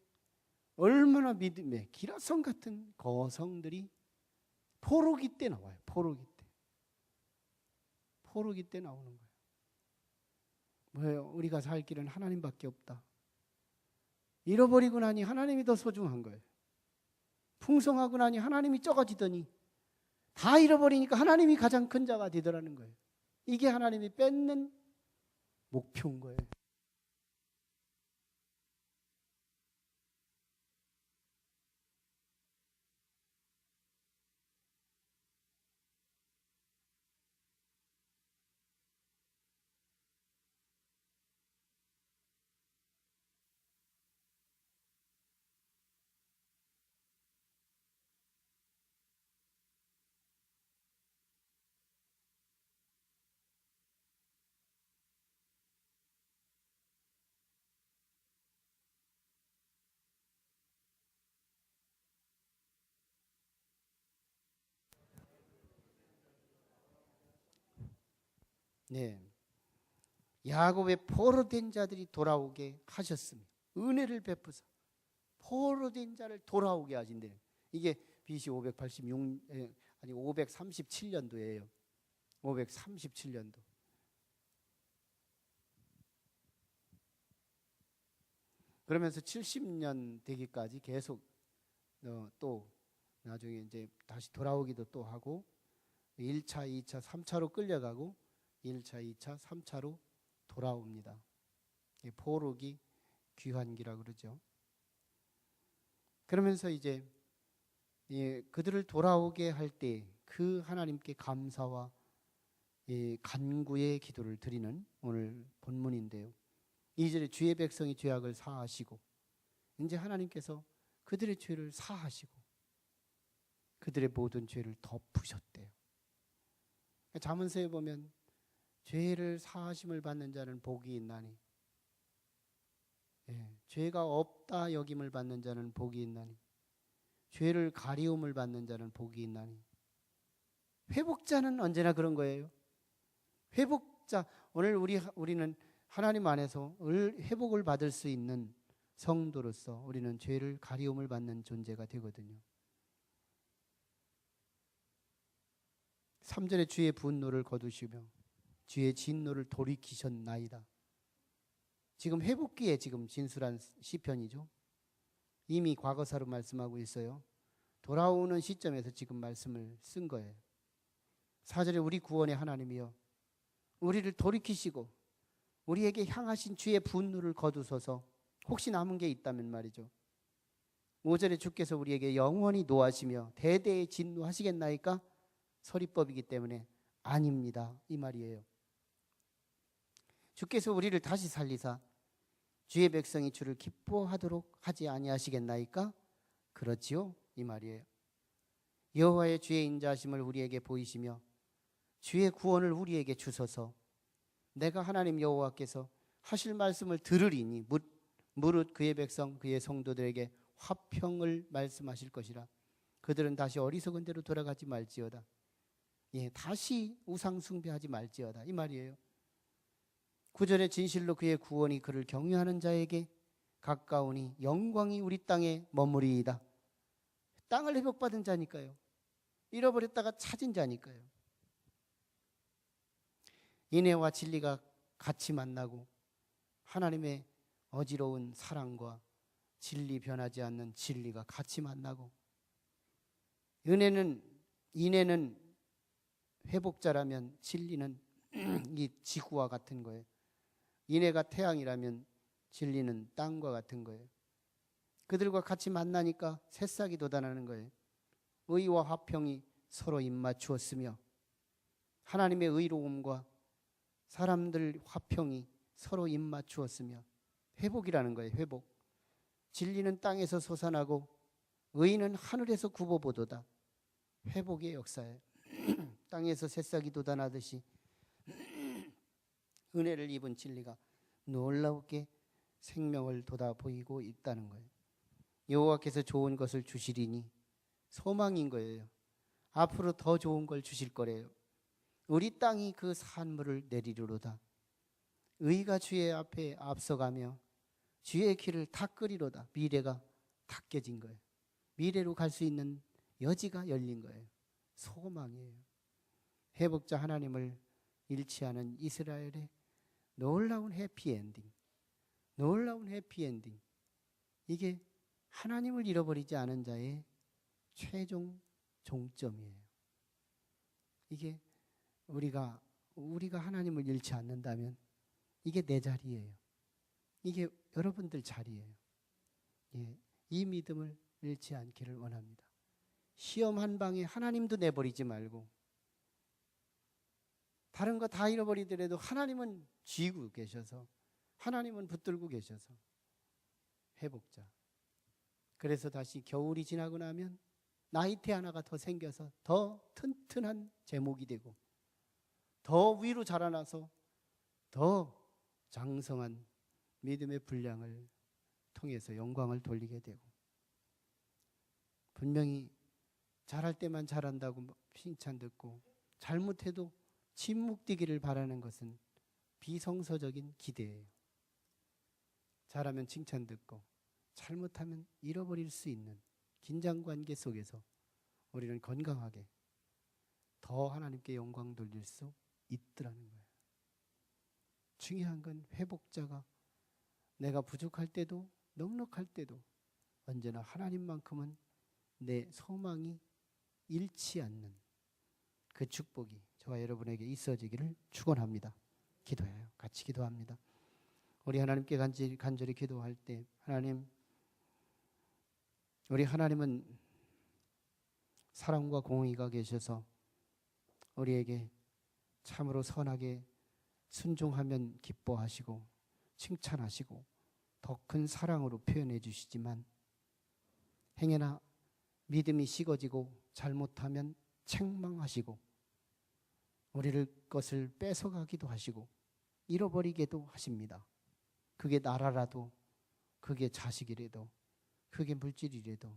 얼마나 믿음의 기라성 같은 거성들이 포로기 때 나와요. 포로기 때 나오는 거예요. 뭐예요? 우리가 살 길은 하나님밖에 없다. 잃어버리고 나니 하나님이 더 소중한 거예요. 풍성하고 나니 하나님이 적어지더니 다 잃어버리니까 하나님이 가장 큰 자가 되더라는 거예요. 이게 하나님이 뺏는 목표인 거예요. 네, 야곱의 포로된 자들이 돌아오게 하셨습니다. 은혜를 베푸사 포로된 자를 돌아오게 하신대요. 이게 BC 537년도예요. 537년도. 그러면서 70년 되기까지 계속 또 나중에 이제 다시 돌아오기도 또 하고 1차, 2차, 3차로 끌려가고 1차, 2차, 3차로 돌아옵니다. 포록이 귀환기라고 그러죠. 그러면서 이제 그들을 돌아오게 할 때 그 하나님께 감사와 간구의 기도를 드리는 오늘 본문인데요. 2절에 주의 백성이 죄악을 사하시고, 이제 하나님께서 그들의 죄를 사하시고 그들의 모든 죄를 덮으셨대요. 잠언서에 보면 죄를 사하심을 받는 자는 복이 있나니, 죄가 없다 여김을 받는 자는 복이 있나니, 죄를 가리움을 받는 자는 복이 있나니. 회복자는 언제나 그런 거예요. 회복자, 오늘 우리는 하나님 안에서 회복을 받을 수 있는 성도로서 우리는 죄를 가리움을 받는 존재가 되거든요. 3절에 주의 분노를 거두시며 주의 진노를 돌이키셨나이다. 지금 회복기에 지금 진술한 시편이죠. 이미 과거사로 말씀하고 있어요. 돌아오는 시점에서 지금 말씀을 쓴 거예요. 4절에 우리 구원의 하나님이여 우리를 돌이키시고 우리에게 향하신 주의 분노를 거두소서. 혹시 남은 게 있다면 말이죠. 5절에 주께서 우리에게 영원히 노하시며 대대에 진노하시겠나이까? 서리법이기 때문에 아닙니다, 이 말이에요. 주께서 우리를 다시 살리사 주의 백성이 주를 기뻐하도록 하지 아니하시겠나이까? 그렇지요, 이 말이에요. 여호와의 주의 인자하심을 우리에게 보이시며 주의 구원을 우리에게 주소서. 내가 하나님 여호와께서 하실 말씀을 들으리니 무릇 그의 백성 그의 성도들에게 화평을 말씀하실 것이라. 그들은 다시 어리석은 대로 돌아가지 말지어다. 다시 우상 숭배하지 말지어다, 이 말이에요. 9절에 진실로 그의 구원이 그를 경외하는 자에게 가까우니 영광이 우리 땅에 머무리이다. 땅을 회복받은 자니까요. 잃어버렸다가 찾은 자니까요. 인애와 진리가 같이 만나고 하나님의 어지러운 사랑과 진리, 변하지 않는 진리가 같이 만나고, 인애는 회복자라면 진리는 이 지구와 같은 거예요. 인애가 태양이라면 진리는 땅과 같은 거예요. 그들과 같이 만나니까 새싹이 돋아나는 거예요. 의와 화평이 서로 입맞추었으며 하나님의 의로움과 사람들 화평이 서로 입맞추었으며 회복이라는 거예요. 회복. 진리는 땅에서 솟아나고 의는 하늘에서 굽어보도다. 회복의 역사예요. 땅에서 새싹이 돋아나듯이 은혜를 입은 진리가 놀랍게 생명을 돋아 보이고 있다는 거예요. 여호와께서 좋은 것을 주시리니 소망인 거예요. 앞으로 더 좋은 걸 주실 거래요. 우리 땅이 그 산물을 내리리로다. 의가 주의 앞에 앞서가며 주의 길을 닦으리로다. 미래가 닦여진 거예요. 미래로 갈 수 있는 여지가 열린 거예요. 소망이에요. 회복자 하나님을 일치하는 이스라엘의 놀라운 해피엔딩, 놀라운 해피엔딩. 이게 하나님을 잃어버리지 않은 자의 최종 종점이에요. 이게 우리가 하나님을 잃지 않는다면 이게 내 자리예요. 이게 여러분들 자리예요. 이 믿음을 잃지 않기를 원합니다. 시험 한 방에 하나님도 내버리지 말고, 다른 거 다 잃어버리더라도 하나님은 쥐고 계셔서, 하나님은 붙들고 계셔서 회복자. 그래서 다시 겨울이 지나고 나면 나이테 하나가 더 생겨서 더 튼튼한 제목이 되고, 더 위로 자라나서 더 장성한 믿음의 분량을 통해서 영광을 돌리게 되고, 분명히 잘할 때만 잘한다고 칭찬 듣고 잘못해도 침묵되기를 바라는 것은 비성서적인 기대예요. 잘하면 칭찬 듣고 잘못하면 잃어버릴 수 있는 긴장관계 속에서 우리는 건강하게 더 하나님께 영광 돌릴 수 있더라는 거예요. 중요한 건 회복자가 내가 부족할 때도 넉넉할 때도 언제나 하나님만큼은 내 소망이 잃지 않는 그 축복이 저와 여러분에게 있어지기를 축원합니다. 기도해요. 같이 기도합니다. 우리 하나님께 간절히 기도할 때 하나님, 우리 하나님은 사랑과 공의가 계셔서 우리에게 참으로 선하게 순종하면 기뻐하시고 칭찬하시고 더 큰 사랑으로 표현해 주시지만 행여나 믿음이 식어지고 잘못하면 책망하시고 우리를 것을 뺏어가기도 하시고 잃어버리게도 하십니다. 그게 나라라도, 그게 자식이라도, 그게 물질이라도,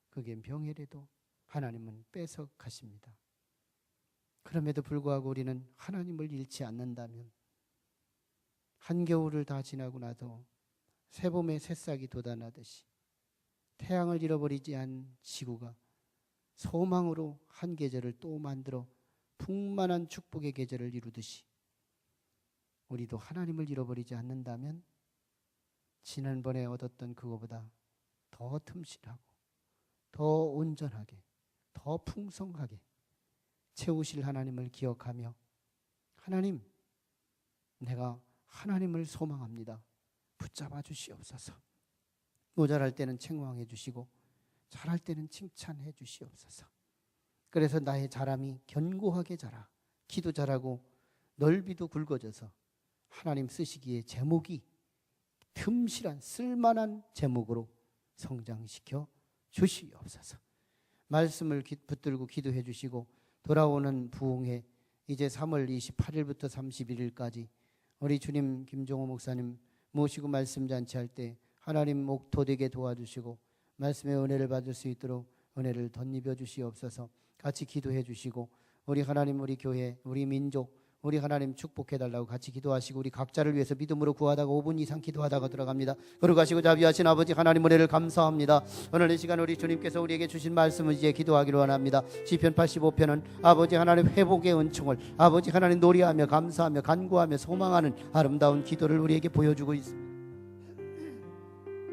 그게 명예라도 하나님은 뺏어가십니다. 그럼에도 불구하고 우리는 하나님을 잃지 않는다면 한겨울을 다 지나고 나도 새봄의 새싹이 돋아나듯이 태양을 잃어버리지 않은 지구가 소망으로 한 계절을 또 만들어 풍만한 축복의 계절을 이루듯이 우리도 하나님을 잃어버리지 않는다면 지난번에 얻었던 그거보다 더 틈실하고 더 온전하게 더 풍성하게 채우실 하나님을 기억하며 하나님, 내가 하나님을 소망합니다. 붙잡아 주시옵소서. 모자랄 때는 책망해 주시고 잘할 때는 칭찬해 주시옵소서. 그래서 나의 자람이 견고하게 자라 키도 자라고 넓이도 굵어져서 하나님 쓰시기에 제목이 틈실한 쓸만한 제목으로 성장시켜 주시옵소서. 말씀을 붙들고 기도해 주시고 돌아오는 부흥회 이제 3월 28일부터 31일까지 우리 주님 김종호 목사님 모시고 말씀 잔치할 때 하나님 목토 되게 도와주시고 말씀의 은혜를 받을 수 있도록 은혜를 덧입혀 주시옵소서. 같이 기도해 주시고 우리 하나님, 우리 교회, 우리 민족, 우리 하나님 축복해달라고 같이 기도하시고 우리 각자를 위해서 믿음으로 구하다가 5분 이상 기도하다가 들어갑니다. 거룩하시고 자비하신 아버지 하나님, 은혜를 감사합니다. 오늘 이 시간 우리 주님께서 우리에게 주신 말씀을 이제 기도하기로 원합니다. 시편 85편은 아버지 하나님 회복의 은총을 아버지 하나님 노래하며 감사하며 간구하며 소망하는 아름다운 기도를 우리에게 보여주고 있습니다.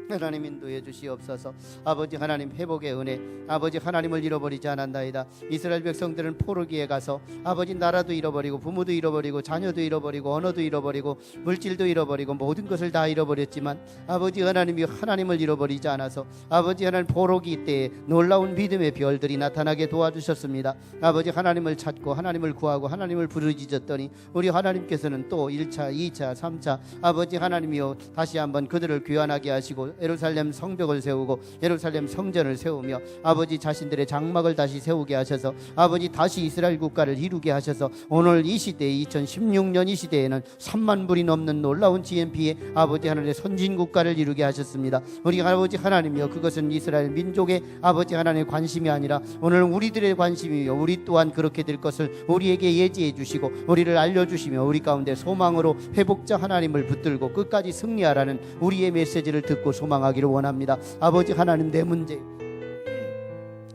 하나님 인도해 주시옵소서. 아버지 하나님 회복의 은혜, 아버지 하나님을 잃어버리지 않았나이다. 이스라엘 백성들은 포로기에 가서 아버지 나라도 잃어버리고 부모도 잃어버리고 자녀도 잃어버리고 언어도 잃어버리고 물질도 잃어버리고 모든 것을 다 잃어버렸지만 아버지 하나님이 하나님을 잃어버리지 않아서 아버지 하나님 포로기 때에 놀라운 믿음의 별들이 나타나게 도와주셨습니다. 아버지 하나님을 찾고 하나님을 구하고 하나님을 부르짖었더니 우리 하나님께서는 또 1차 2차 3차 아버지 하나님이여 다시 한번 그들을 귀환하게 하시고 예루살렘 성벽을 세우고 예루살렘 성전을 세우며 아버지 자신들의 장막을 다시 세우게 하셔서 아버지 다시 이스라엘 국가를 이루게 하셔서 오늘 이 시대에 2016년 이 시대에는 3만 불이 넘는 놀라운 GNP의 아버지 하나님의 선진 국가를 이루게 하셨습니다. 우리 아버지 하나님이여 그것은 이스라엘 민족의 아버지 하나님의 관심이 아니라 오늘 우리들의 관심이요 우리 또한 그렇게 될 것을 우리에게 예지해 주시고 우리를 알려주시며 우리 가운데 소망으로 회복자 하나님을 붙들고 끝까지 승리하라는 우리의 메시지를 듣고 소망하기를 원합니다. 아버지 하나님, 내 문제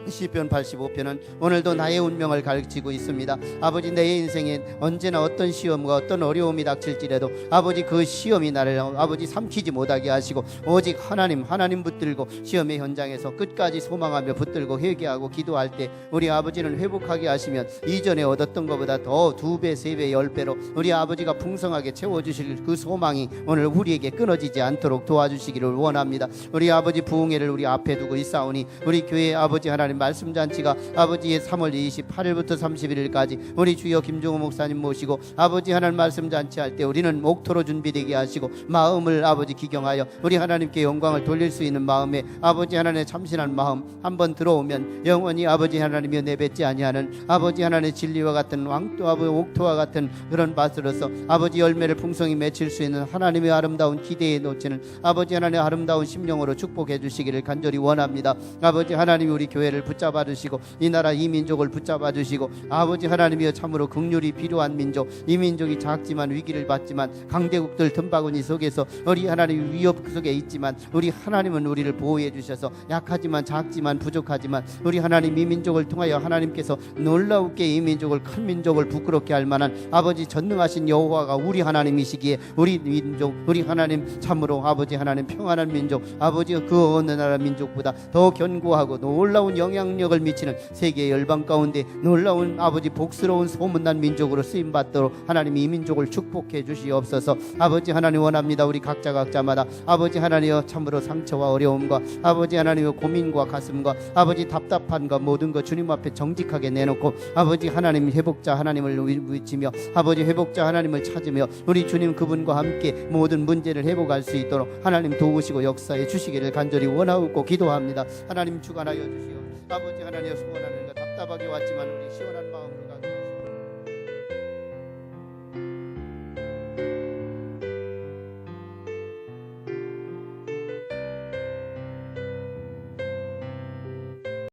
시편 85편은 오늘도 나의 운명을 가르치고 있습니다. 아버지 내 인생에 언제나 어떤 시험과 어떤 어려움이 닥칠지라도 아버지 그 시험이 나를 아버지 삼키지 못하게 하시고 오직 하나님 붙들고 시험의 현장에서 끝까지 소망하며 붙들고 회개하고 기도할 때 우리 아버지는 회복하게 하시면 이전에 얻었던 것보다 더 2배 3배 10배로 우리 아버지가 풍성하게 채워주실 그 소망이 오늘 우리에게 끊어지지 않도록 도와주시기를 원합니다. 우리 아버지 부흥회를 우리 앞에 두고 있사오니 우리 교회 아버지 하나님 말씀잔치가 아버지의 3월 28일부터 31일까지 우리 주여 김종호 목사님 모시고 아버지 하나님 말씀잔치할 때 우리는 목토로 준비되게 하시고 마음을 아버지 기경하여 우리 하나님께 영광을 돌릴 수 있는 마음에 아버지 하나님의 참신한 마음 한번 들어오면 영원히 아버지 하나님이 내뱉지 아니하는 아버지 하나님의 진리와 같은 옥토와 같은 그런 밭으로서 아버지 열매를 풍성히 맺힐 수 있는 하나님의 아름다운 기대에 놓치는 아버지 하나님의 아름다운 심령으로 축복해 주시기를 간절히 원합니다. 아버지 하나님이 우리 교회를 붙잡아 주시고 이 나라 이 민족을 붙잡아 주시고 아버지 하나님이여 참으로 긍휼이 필요한 민족, 이 민족이 작지만 위기를 받지만 강대국들 틈바구니 속에서 우리 하나님 위협 속에 있지만 우리 하나님은 우리를 보호해 주셔서 약하지만 작지만 부족하지만 우리 하나님 이 민족을 통하여 하나님께서 놀라우게 이 민족을 큰 민족을 부끄럽게 할 만한 아버지 전능하신 여호와가 우리 하나님이시기에 우리 민족 우리 하나님 참으로 아버지 하나님 평안한 민족 아버지 그 어느 나라 민족보다 더 견고하고 놀라운 영 영향력을 미치는 세계 열방 가운데 놀라운 아버지 복스러운 소문난 민족으로 쓰임받도록 하나님 이 민족을 축복해 주시옵소서. 아버지 하나님 원합니다. 우리 각자마다 아버지 하나님여 참으로 상처와 어려움과 아버지 하나님의 고민과 가슴과 아버지 답답한과 모든 것 주님 앞에 정직하게 내놓고 아버지 하나님 회복자 하나님을 외치며 아버지 회복자 하나님을 찾으며 우리 주님 그분과 함께 모든 문제를 회복할 수 있도록 하나님 도우시고 역사해 주시기를 간절히 원하고 기도합니다. 하나님 주관하여 주시오. 아버지 하나님 소원하는 것 답답하게 왔지만 우리 시원한 마음